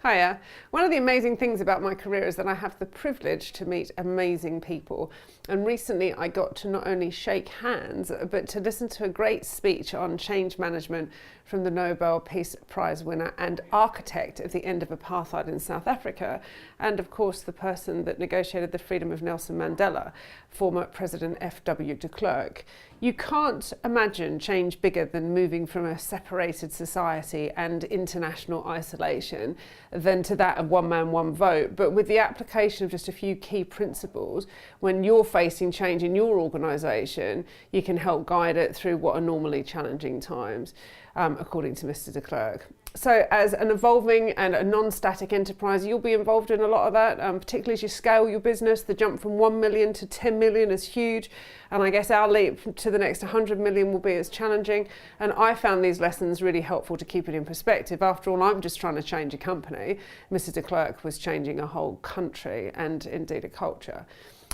Hiya. One of the amazing things about my career is that I have the privilege to meet amazing people. And recently I got to not only shake hands, but to listen to a great speech on change management from the Nobel Peace Prize winner and architect of the end of apartheid in South Africa. And of course, the person that negotiated the freedom of Nelson Mandela, former President FW DeKlerk. You can't imagine change bigger than moving from a separated society and international isolation than to that of one man, one vote. But with the application of just a few key principles, when you're facing change in your organisation, you can help guide it through what are normally challenging times, according to Mr. DeKlerk. So as an evolving and a non-static enterprise, you'll be involved in a lot of that, particularly as you scale your business. The jump from 1 million to 10 million is huge. And I guess our leap to the next 100 million will be as challenging. And I found these lessons really helpful to keep it in perspective. After all, I'm just trying to change a company. Mr. DeKlerk was changing a whole country and indeed a culture.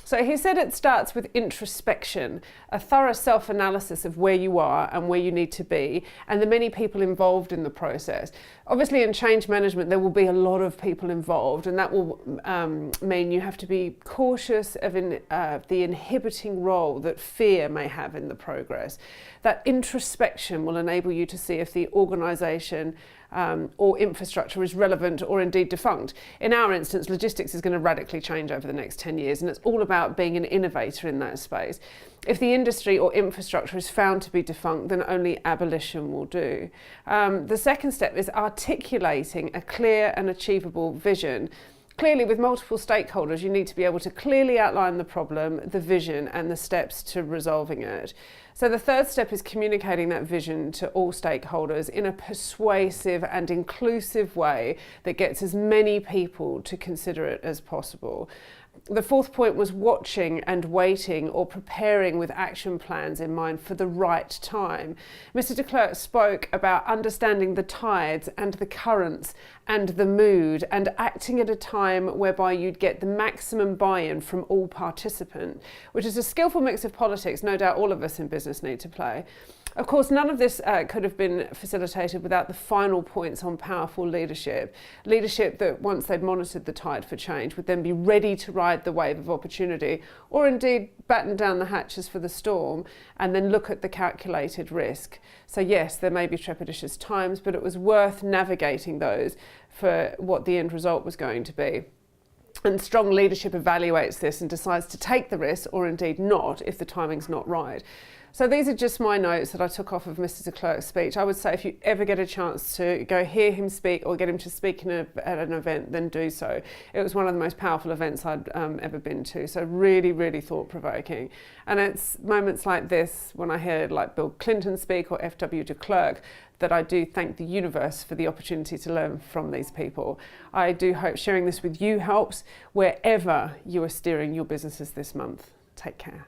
So he said it starts with introspection, a thorough self-analysis of where you are and where you need to be, and the many people involved in the process. Obviously in change management there will be a lot of people involved, and that will mean you have to be cautious of the inhibiting role that fear may have in the progress. That introspection will enable you to see if the organisation or infrastructure is relevant or indeed defunct. In our instance, logistics is going to radically change over the next 10 years, and it's all about being an innovator in that space. If the industry or infrastructure is found to be defunct, then only abolition will do. The second step is articulating a clear and achievable vision. Clearly, with multiple stakeholders, you need to be able to clearly outline the problem, the vision, and the steps to resolving it. So the third step is communicating that vision to all stakeholders in a persuasive and inclusive way that gets as many people to consider it as possible. The fourth point was watching and waiting, or preparing with action plans in mind for the right time. Mr. DeKlerk spoke about understanding the tides and the currents and the mood, and acting at a time whereby you'd get the maximum buy-in from all participants, which is a skillful mix of politics no doubt all of us in business need to play. Of course, none of this could have been facilitated without the final points on powerful leadership. Leadership that, once they'd monitored the tide for change, would then be ready to ride the wave of opportunity, or indeed batten down the hatches for the storm, and then look at the calculated risk. So yes, there may be trepidatious times, but it was worth navigating those for what the end result was going to be. And strong leadership evaluates this and decides to take the risk, or indeed not, if the timing's not right. So these are just my notes that I took off of Mr. DeKlerk's speech. I would say if you ever get a chance to go hear him speak or get him to speak at an event, then do so. It was one of the most powerful events I'd ever been to, so really, really thought-provoking. And it's moments like this, when I hear like Bill Clinton speak or FW DeKlerk, that I do thank the universe for the opportunity to learn from these people. I do hope sharing this with you helps wherever you are steering your businesses this month. Take care.